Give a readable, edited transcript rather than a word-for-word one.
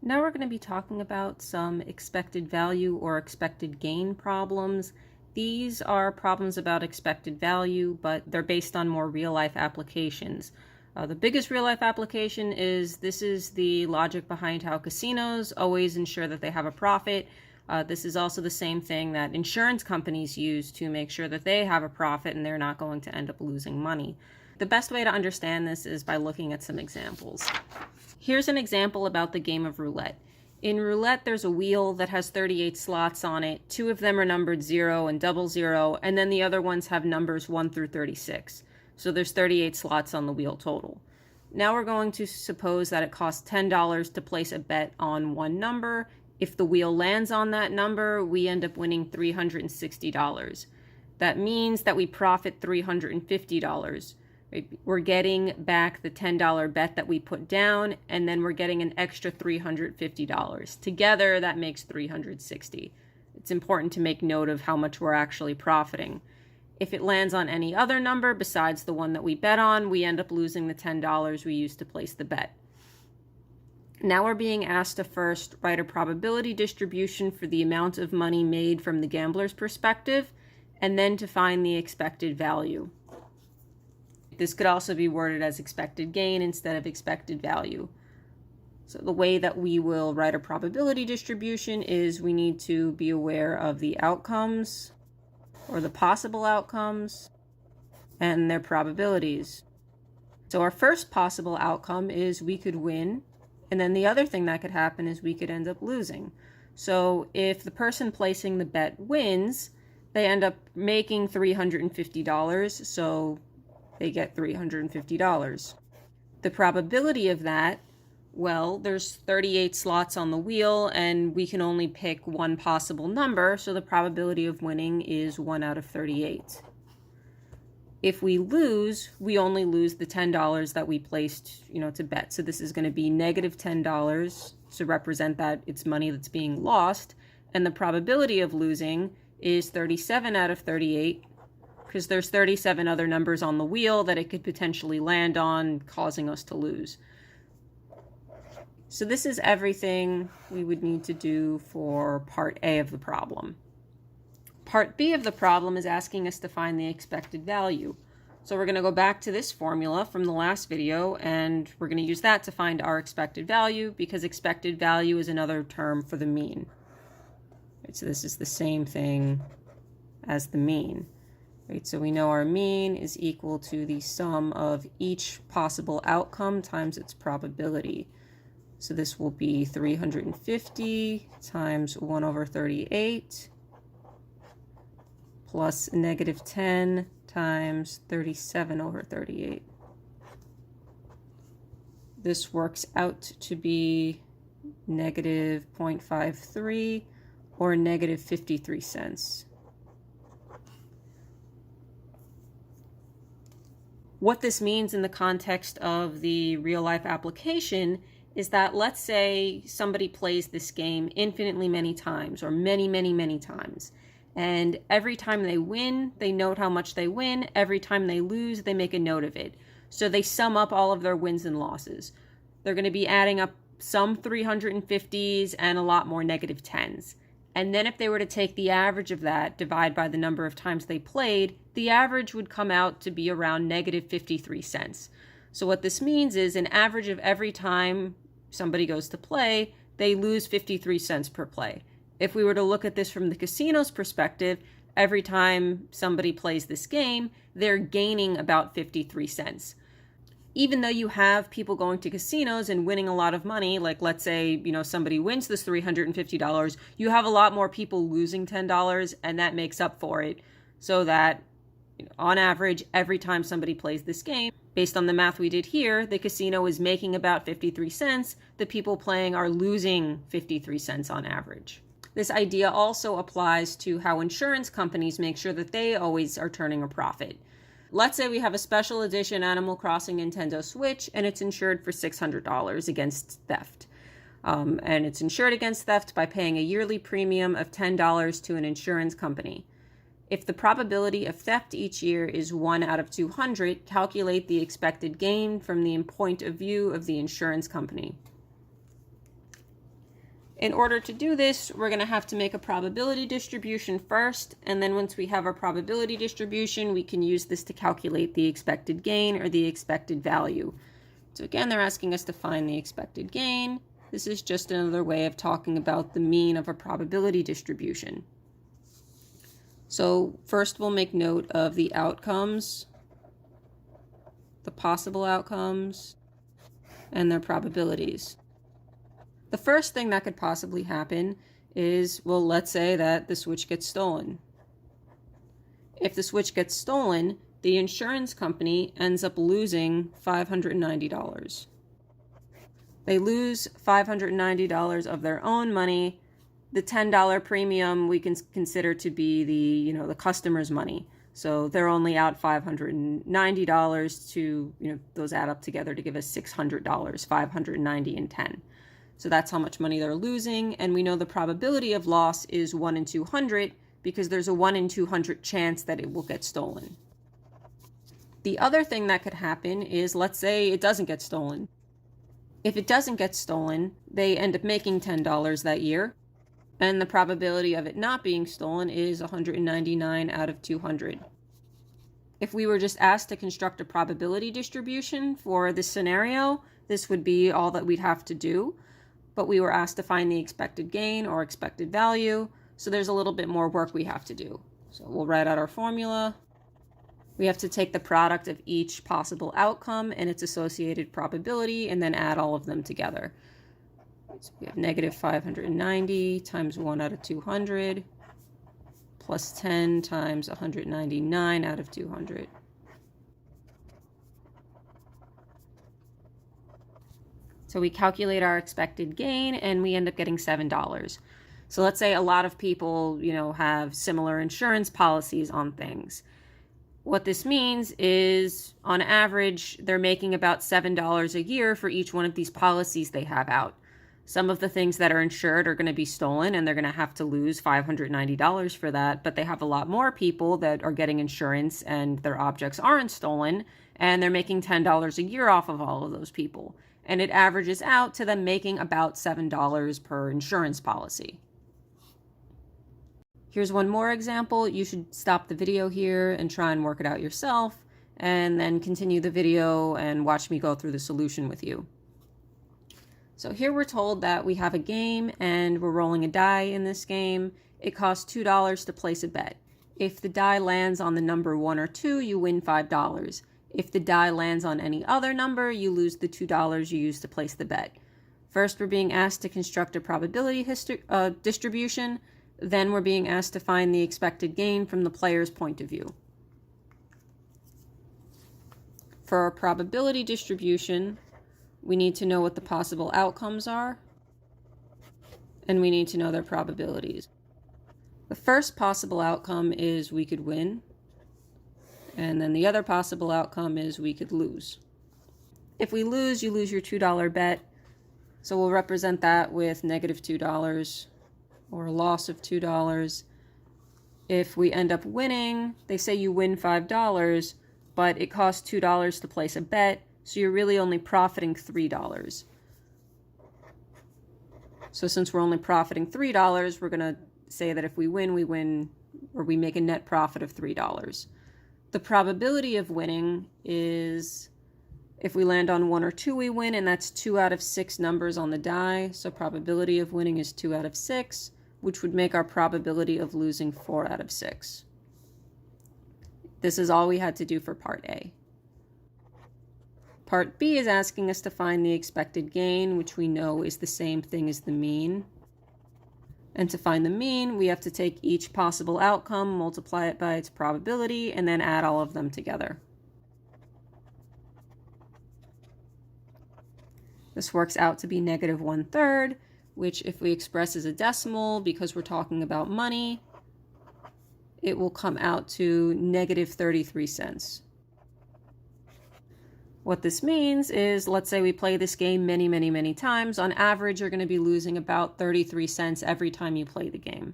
Now we're going to be talking about some expected value or expected gain problems. These are problems about expected value, but they're based on more real-life applications. The biggest real-life application is this is the logic behind how casinos always ensure that they have a profit. This is also the same thing that insurance companies use to make sure that they have a profit and they're not going to end up losing money. The best way to understand this is by looking at some examples. Here's an example about the game of roulette. In roulette, there's a wheel that has 38 slots on it. 2 of them are numbered 0 and 00, and then the other ones have numbers 1 through 36. So there's 38 slots on the wheel total. Now we're going to suppose that it costs $10 to place a bet on one number. If the wheel lands on that number, we end up winning $360. That means that we profit $350. We're getting back the $10 bet that we put down, and then we're getting an extra $350. Together, that makes $360. It's important to make note of how much we're actually profiting. If it lands on any other number besides the one that we bet on, we end up losing the $10 we used to place the bet. Now we're being asked to first write a probability distribution for the amount of money made from the gambler's perspective, and then to find the expected value. This could also be worded as expected gain instead of expected value. So the way that we will write a probability distribution is we need to be aware of the outcomes or the possible outcomes and their probabilities. So our first possible outcome is we could win, and then the other thing that could happen is we could end up losing. So if the person placing the bet wins, they end up making $350, so they get $350. The probability of that, well, there's 38 slots on the wheel and we can only pick one possible number, so the probability of winning is 1 out of 38. If we lose, we only lose the $10 that we placed, to bet. So this is going to be negative $10 to represent that it's money that's being lost, and the probability of losing is 37 out of 38. Because there's 37 other numbers on the wheel that it could potentially land on, causing us to lose. So this is everything we would need to do for part A of the problem. Part B of the problem is asking us to find the expected value. So we're going to go back to this formula from the last video, and we're going to use that to find our expected value, because expected value is another term for the mean. Right, so this is the same thing as the mean. Right, so we know our mean is equal to the sum of each possible outcome times its probability. So this will be 350 times 1 over 38 plus negative 10 times 37 over 38. This works out to be negative 0.53 or negative 53 cents. What this means in the context of the real-life application is that, let's say somebody plays this game infinitely many times, or many, many, many times. And every time they win, they note how much they win. Every time they lose, they make a note of it. So they sum up all of their wins and losses. They're going to be adding up some 350s and a lot more negative 10s. And then if they were to take the average of that, divide by the number of times they played, the average would come out to be around negative 53 cents. So what this means is an average of every time somebody goes to play, they lose 53 cents per play. If we were to look at this from the casino's perspective, every time somebody plays this game, they're gaining about 53 cents. Even though you have people going to casinos and winning a lot of money, like let's say, somebody wins this $350, you have a lot more people losing $10, and that makes up for it. So that, on average, every time somebody plays this game, based on the math we did here, the casino is making about 53 cents. The people playing are losing 53 cents on average. This idea also applies to how insurance companies make sure that they always are turning a profit. Let's say we have a special edition Animal Crossing Nintendo Switch, and it's insured for $600 against theft. And it's insured against theft by paying a yearly premium of $10 to an insurance company. If the probability of theft each year is 1 out of 200, calculate the expected gain from the point of view of the insurance company. In order to do this, we're going to have to make a probability distribution first, and then once we have our probability distribution, we can use this to calculate the expected gain or the expected value. So again, they're asking us to find the expected gain. This is just another way of talking about the mean of a probability distribution. So first we'll make note of the outcomes, the possible outcomes, and their probabilities. The first thing that could possibly happen is, well, let's say that the switch gets stolen. If the switch gets stolen, the insurance company ends up losing $590. They lose $590 of their own money. The $10 premium we can consider to be the customer's money. So they're only out $590 to, those add up together to give us $600, $590 and 10. So that's how much money they're losing, and we know the probability of loss is 1 in 200 because there's a 1 in 200 chance that it will get stolen. The other thing that could happen is, let's say it doesn't get stolen. If it doesn't get stolen, they end up making $10 that year, and the probability of it not being stolen is 199 out of 200. If we were just asked to construct a probability distribution for this scenario, this would be all that we'd have to do, but we were asked to find the expected gain or expected value, so there's a little bit more work we have to do. So we'll write out our formula. We have to take the product of each possible outcome and its associated probability and then add all of them together. So we have negative 590 times 1 out of 200 plus 10 times 199 out of 200. So we calculate our expected gain and we end up getting $7. So let's say a lot of people, have similar insurance policies on things. What this means is, on average, they're making about $7 a year for each one of these policies they have out. Some of the things that are insured are going to be stolen, and they're going to have to lose $590 for that, but they have a lot more people that are getting insurance and their objects aren't stolen, and they're making $10 a year off of all of those people. And it averages out to them making about $7 per insurance policy. Here's one more example. You should stop the video here and try and work it out yourself, and then continue the video and watch me go through the solution with you. So here we're told that we have a game and we're rolling a die in this game. It costs $2 to place a bet. If the die lands on the number 1 or 2, you win $5. If the die lands on any other number, you lose the $2 you used to place the bet. First, we're being asked to construct a probability distribution. Then we're being asked to find the expected gain from the player's point of view. For our probability distribution, we need to know what the possible outcomes are, and we need to know their probabilities. The first possible outcome is we could win, and then the other possible outcome is we could lose. If we lose, you lose your $2 bet, so we'll represent that with negative $2, or a loss of $2. If we end up winning, they say you win $5, but it costs $2 to place a bet, so you're really only profiting $3. So since we're only profiting $3, we're going to say that if we win, or we make a net profit of $3. The probability of winning is, if we land on 1 or 2, we win, and that's 2 out of 6 numbers on the die. So probability of winning is 2 out of 6, which would make our probability of losing 4 out of 6. This is all we had to do for part A. Part B is asking us to find the expected gain, which we know is the same thing as the mean. And to find the mean, we have to take each possible outcome, multiply it by its probability, and then add all of them together. This works out to be negative 1/3, which if we express as a decimal, because we're talking about money, it will come out to negative 33 cents. What this means is, let's say we play this game many, many, many times. On average, you're going to be losing about 33 cents every time you play the game.